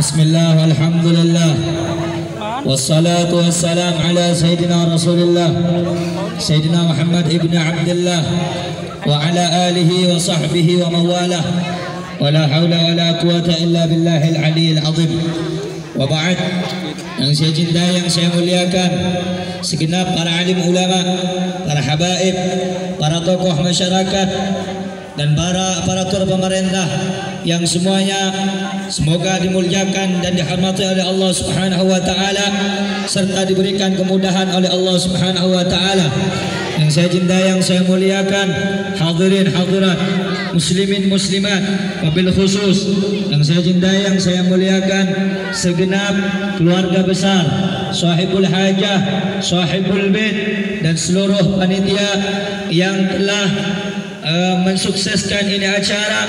Bismillah, alhamdulillah, wassalatu wassalam ala Sayyidina Rasulullah Sayyidina Muhammad ibn Abdullah wa ala alihi wa sahbihi wa mawalah, wa la hawla wa la quwata illa billahil aliyyil azim. Wa ba'd, yang saya cintai, yang saya muliakan, segenap para alim ulama, para habaib, para tokoh masyarakat, dan para aparatur pemerintah yang semuanya semoga dimuliakan dan dihormati oleh Allah Subhanahu wa taala serta diberikan kemudahan oleh Allah Subhanahu wa taala. Yang saya cintai, yang saya muliakan, hadirin hadirat, muslimin muslimat, wabil khusus yang saya cintai, yang saya muliakan, segenap keluarga besar, sahibul hajah, sahibul bait, dan seluruh panitia yang telah mensukseskan ini acara.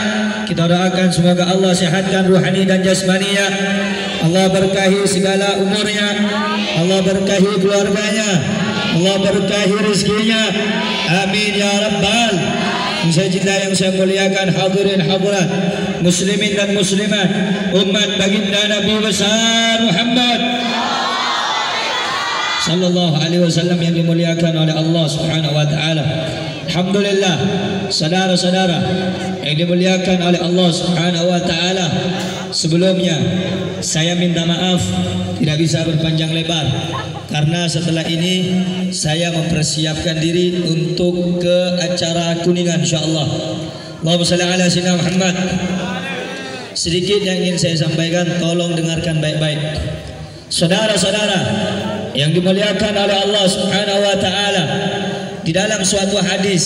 Kita doakan semoga Allah sehatkan ruhani dan jasmaninya, Allah berkahi segala umurnya, Allah berkahi keluarganya, Allah berkahi rezekinya, amin ya rabbal. Yang saya cintai, yang saya muliakan, hadirin hadirat, muslimin dan muslimat, umat baginda Nabi besar Muhammad sallallahu alaihi wasallam yang dimuliakan oleh Allah Subhanahu wa taala. Alhamdulillah, saudara-saudara yang dimuliakan oleh Allah Subhanahu wa taala, sebelumnya saya minta maaf tidak bisa berpanjang lebar karena setelah ini saya mempersiapkan diri untuk ke acara Kuningan insyaallah. Allahumma shalli ala sayyidina Muhammad. Sedikit yang ingin saya sampaikan, tolong dengarkan baik-baik. Saudara-saudara yang dimuliakan oleh Allah Subhanahu wa taala, di dalam suatu hadis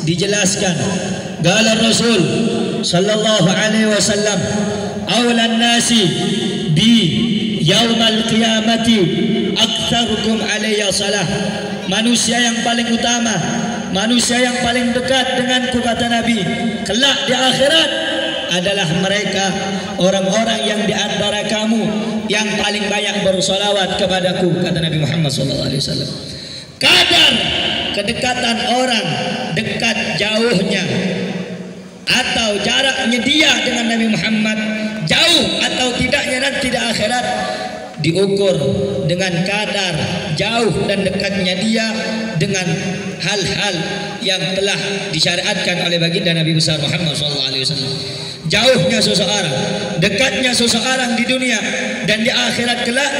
dijelaskan, qala Rasul sallallahu alaihi wasallam, awlan nasi bi yaumal qiyamati aktsarukum alayya salah. Manusia yang paling utama, manusia yang paling dekat denganku, kata Nabi, kelak di akhirat adalah mereka orang-orang yang di antara kamu yang paling banyak bersolawat kepadaku, kata Nabi Muhammad SAW. Kadar kedekatan orang, dekat jauhnya atau jaraknya dia dengan Nabi Muhammad, jauh atau tidaknya nanti di akhirat diukur dengan kadar jauh dan dekatnya dia dengan hal-hal yang telah disyariatkan oleh baginda Nabi besar Muhammad SAW. Jauhnya seseorang, dekatnya seseorang di dunia dan di akhirat kelak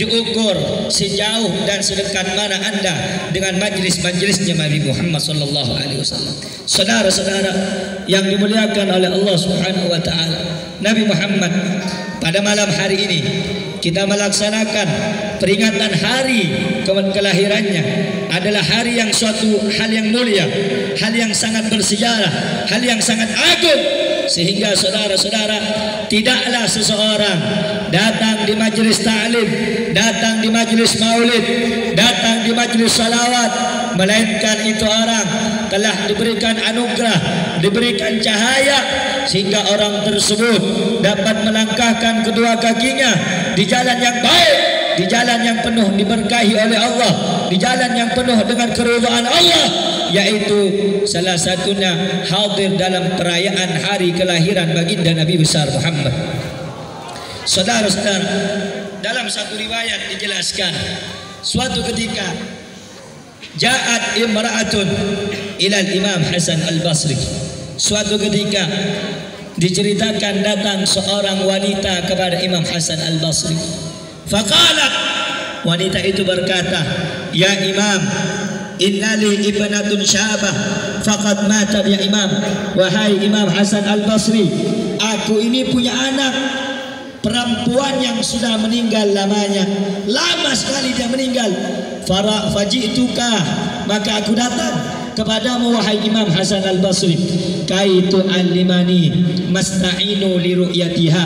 diukur sejauh dan sedekat mana anda dengan majlis-majlisnya Nabi Muhammad sallallahu alaihi wasallam. Saudara-saudara yang dimuliakan oleh Allah Subhanahu wa taala, Nabi Muhammad pada malam hari ini kita melaksanakan peringatan hari kelahirannya, adalah hari yang suatu hal yang mulia, hal yang sangat bersejarah, hal yang sangat agung, sehingga saudara-saudara tidaklah seseorang datang di majlis ta'lim, datang di majlis maulid, datang di majlis salawat, melainkan itu orang telah diberikan anugerah, diberikan cahaya, sehingga orang tersebut dapat melangkahkan kedua kakinya di jalan yang baik, di jalan yang penuh diberkahi oleh Allah, di jalan yang penuh dengan keridhaan Allah, yaitu salah satunya hadir dalam perayaan hari kelahiran baginda Nabi besar Muhammad. Saudara-saudara, dalam satu riwayat dijelaskan, suatu ketika ja'at imra'atun ilal Imam Hasan al-Basri. Suatu ketika diceritakan datang seorang wanita kepada Imam Hasan al-Basri. Faqalat, wanita itu berkata, ya Imam, innali ibnatun syabah faqad matat ya Imam. Wahai Imam Hasan al-Basri, aku ini punya anak perempuan yang sudah meninggal lamanya, lama sekali dia meninggal. Faji'tuka, maka aku datang kepadamu wahai Imam Hasan al-Basri, kaitu alimani masta'inu li ru'yatiha.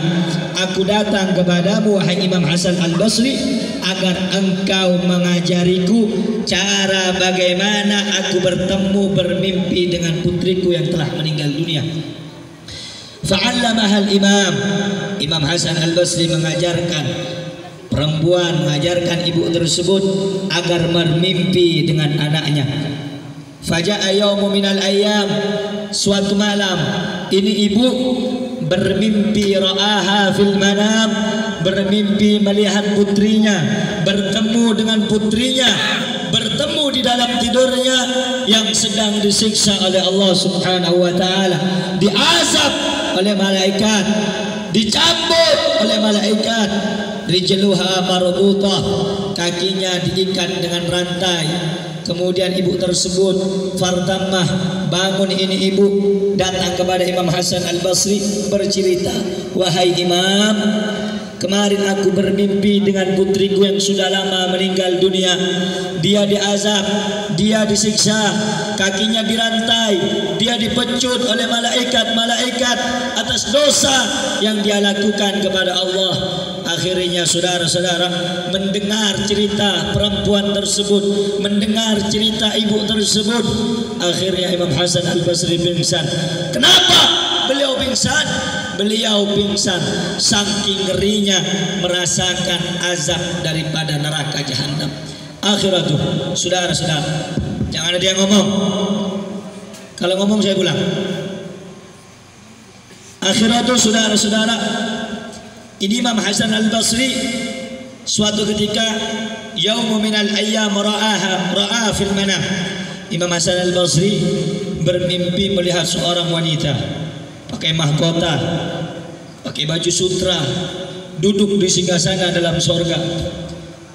Aku datang kepadamu wahai Imam Hasan al-Basri agar engkau mengajariku cara bagaimana aku bertemu bermimpi dengan putriku yang telah meninggal dunia. Fa'allamahal imam, Imam Hasan al-Basri mengajarkan perempuan, mengajarkan ibu tersebut agar bermimpi dengan anaknya. Faja'a yaumu minal ayyam, suatu malam ini ibu bermimpi ra'aha fil manam, bermimpi melihat putrinya, bertemu dengan putrinya, bertemu di dalam tidurnya yang sedang disiksa oleh Allah Subhanahu wa taala, diazab oleh malaikat, dicambuk oleh malaikat. Rijluha marbutah, kakinya diikat dengan rantai. Kemudian ibu tersebut fartamah, bangun ini ibu, datang kepada Imam Hasan Al-Basri bercerita, wahai Imam, kemarin aku bermimpi dengan putriku yang sudah lama meninggal dunia. Dia diazab, dia disiksa, kakinya dirantai, dia dipecut oleh malaikat-malaikat atas dosa yang dia lakukan kepada Allah. Akhirnya saudara-saudara mendengar cerita perempuan tersebut, mendengar cerita ibu tersebut. Akhirnya Imam Hasan Al-Basri pingsan. Kenapa beliau pingsan? Beliau pingsan saking ngerinya merasakan azab daripada neraka jahanam. Akhiratuh, saudara-saudara, jangan ada yang ngomong. Kalau ngomong saya pulang. Akhiratuh, saudara-saudara, ini Imam Hasan Al-Basri suatu ketika yaumu minal ayyam ra'a fil manam. Imam Hasan Al-Basri bermimpi melihat seorang wanita pakai mahkota, pakai baju sutra, duduk di singgasana dalam sorga.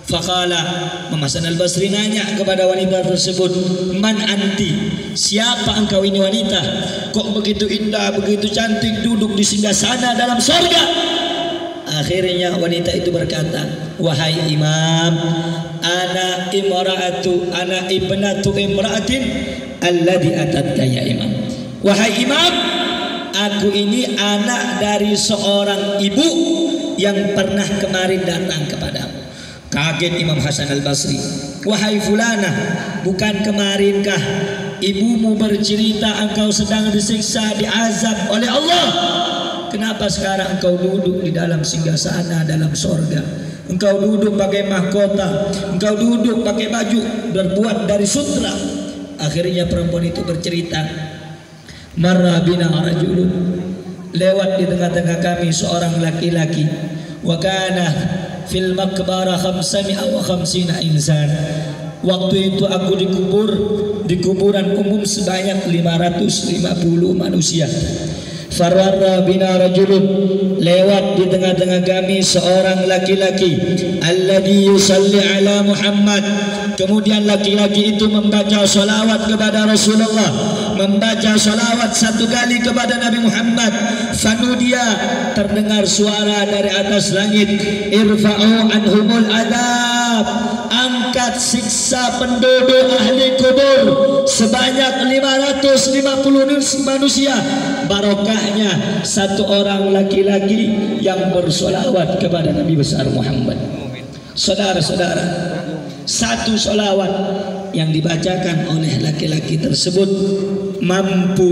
Faqala, Imam Hasan Al-Basri nanya kepada wanita tersebut, man anti, siapa engkau ini wanita? Kok begitu indah, begitu cantik, duduk di singgasana dalam sorga? Akhirnya wanita itu berkata, wahai Imam, ana ibnatu imra'atin alladhi atatka ya Imam. Wahai Imam, aku ini anak dari seorang ibu yang pernah kemarin datang kepadamu. Kaget Imam Hasan Al-Basri. Wahai fulana, bukan kemarinkah ibumu bercerita engkau sedang disiksa, diazab oleh Allah? Kenapa sekarang engkau duduk di dalam singgasana dalam sorga? Engkau duduk pakai mahkota, engkau duduk pakai baju berbuat dari sutra. Akhirnya perempuan itu bercerita, marra bina rajulun, lewat di tengah-tengah kami seorang laki-laki, wa kana fil maqbarah 550 insan. Waktu itu aku dikubur di kuburan umum sebanyak 550 manusia. Fararra bina rajulun, lewat di tengah-tengah kami seorang laki-laki, alladhi yusalli ala Muhammad. Kemudian laki-laki itu membaca salawat kepada Rasulullah, membaca salawat satu kali kepada Nabi Muhammad. Fanudia, terdengar suara dari atas langit, irfa'u anhumul adab, angkat siksa penduduk ahli kubur sebanyak 550 manusia. Barokahnya satu orang laki-laki yang bersolawat kepada Nabi besar Muhammad. Saudara-saudara, satu solawat yang dibacakan oleh laki-laki tersebut mampu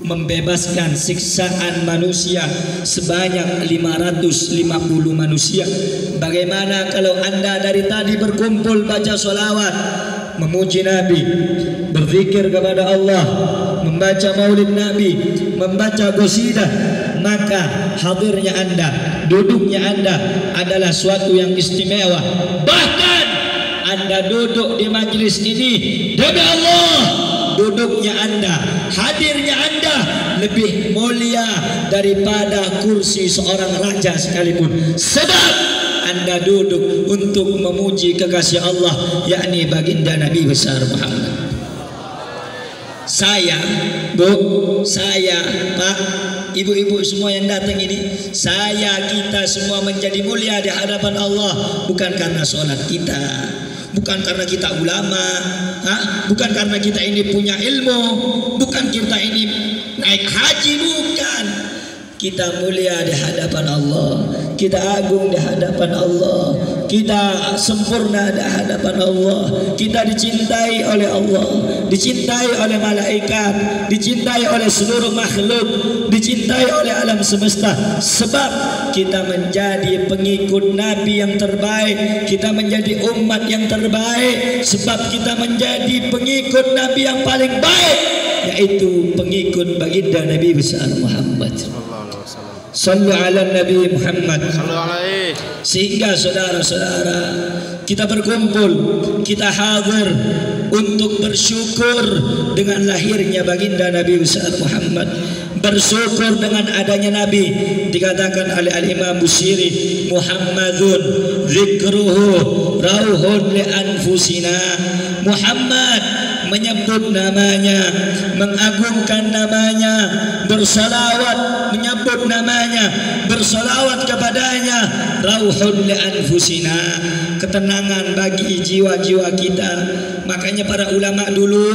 membebaskan siksaan manusia sebanyak 550 manusia. Bagaimana kalau anda dari tadi berkumpul baca solawat, memuji Nabi, berzikir kepada Allah, membaca maulid Nabi, membaca qasidah, maka hadirnya anda, duduknya anda adalah suatu yang istimewa. Bahkan anda duduk di majlis ini demi Allah, duduknya anda, hadirnya anda lebih mulia daripada kursi seorang raja sekalipun. Sebab anda duduk untuk memuji kekasih Allah, yakni baginda Nabi besar Muhammad. Saya, Bu, saya, Pak, ibu-ibu semua yang datang ini, kita semua menjadi mulia di hadapan Allah bukan karena sholat kita, bukan karena kita ulama, bukan karena kita ini punya ilmu, bukan kita ini naik haji, bukan. Kita mulia di hadapan Allah, kita agung di hadapan Allah, kita sempurna di hadapan Allah, kita dicintai oleh Allah, dicintai oleh malaikat, dicintai oleh seluruh makhluk, dicintai oleh alam semesta. Sebab kita menjadi pengikut Nabi yang terbaik, kita menjadi umat yang terbaik. Sebab kita menjadi pengikut Nabi yang paling baik, yaitu pengikut baginda Nabi besar Muhammad. Sallu ala Nabi Muhammad. Sallu alaihi. Sehingga saudara-saudara, kita berkumpul, kita hadir untuk bersyukur dengan lahirnya baginda Nabi besar Muhammad. Bersyukur dengan adanya Nabi. Dikatakan oleh Al-Imam Busiri, Muhammadun zikruhu rauhun li anfusina. Muhammad, menyebut namanya, mengagungkan namanya, bersalawat menyebut namanya, bersalawat kepadanya, rauhun li anfusina, ketenangan bagi jiwa-jiwa kita. Makanya para ulama dulu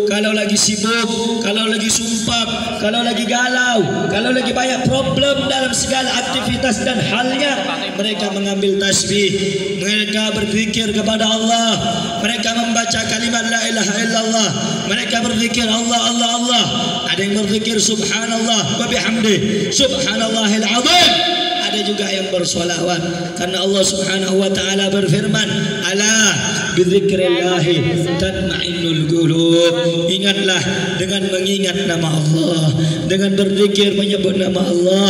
kalau lagi sibuk, kalau lagi sumpah, kalau lagi galau, kalau lagi banyak problem dalam segala aktivitas dan halnya, mereka mengambil tasbih, mereka berzikir kepada Allah, mereka membaca kalimat la ilaha illallah, mereka berzikir Allah Allah Allah. Ada yang berzikir subhanallah wa bihamdi subhanallahil azim. Ada juga yang bersolawat karena Allah Subhanahu wa taala berfirman, ala bidzikrillahi tatma'innul qulub. Ingatlah dengan mengingat nama Allah, dengan berzikir menyebut nama Allah,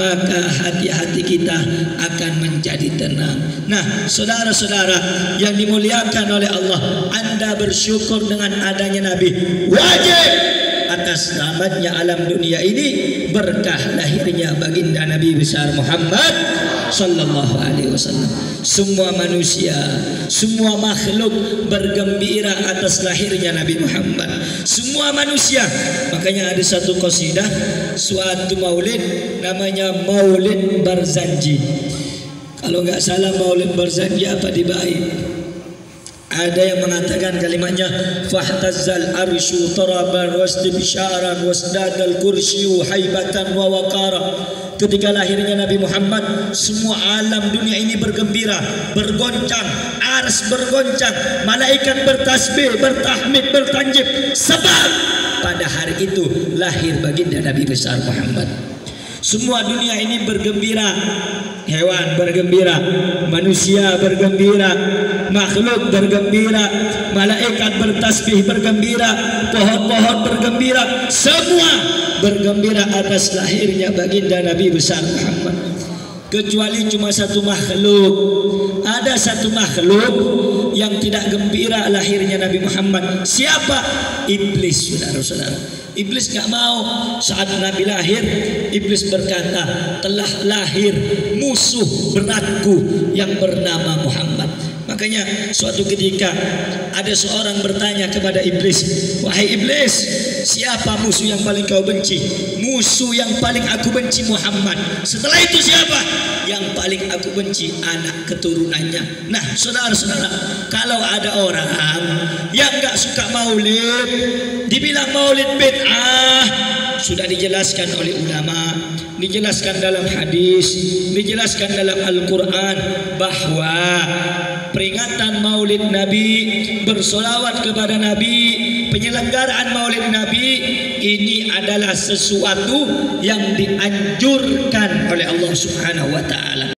maka hati-hati kita akan menjadi tenang. Nah, saudara-saudara yang dimuliakan oleh Allah, Anda bersyukur dengan adanya Nabi. Wajib atas selamatnya alam dunia ini berkah lahirnya baginda Nabi besar Muhammad sallallahu alaihi wasallam. Semua manusia, semua makhluk bergembira atas lahirnya Nabi Muhammad. Semua manusia. Makanya ada satu qasidah, suatu maulid namanya Maulid Barzanji. Kalau enggak salah Maulid Barzanji apa di Baik? Ada yang mengatakan kalimatnya, fahtazzal arsyu taraban wasdibsyaran wasdadal kursyu haibatan wa waqara. Ketika lahirnya Nabi Muhammad, semua alam dunia ini bergembira, bergoncang, ars bergoncang, malaikat bertasbih, bertahmid, bertanjib, sebab pada hari itu lahir baginda Nabi besar Muhammad. Semua dunia ini bergembira, hewan bergembira, manusia bergembira, makhluk bergembira, malaikat bertasbih bergembira, pohon-pohon bergembira, semua bergembira atas lahirnya baginda Nabi besar Muhammad. Kecuali cuma satu makhluk. Ada satu makhluk yang tidak gembira lahirnya Nabi Muhammad. Siapa? Iblis, saudara-saudara. Iblis gak mau. Saat Nabi lahir, Iblis berkata, telah lahir musuh beratku yang bernama Muhammad. Makanya suatu ketika ada seorang bertanya kepada Iblis, wahai Iblis, siapa musuh yang paling kau benci? Musuh yang paling aku benci Muhammad. Setelah itu siapa? Yang paling aku benci anak keturunannya. Nah, saudara-saudara, kalau ada orang yang gak suka maulid, dibilang maulid bid'ah, sudah dijelaskan oleh ulama, dijelaskan dalam hadis, dijelaskan dalam Al-Quran bahwa peringatan maulid Nabi, bersolawat kepada Nabi, penyelenggaraan maulid Nabi ini adalah sesuatu yang dianjurkan oleh Allah Subhanahu wa taala.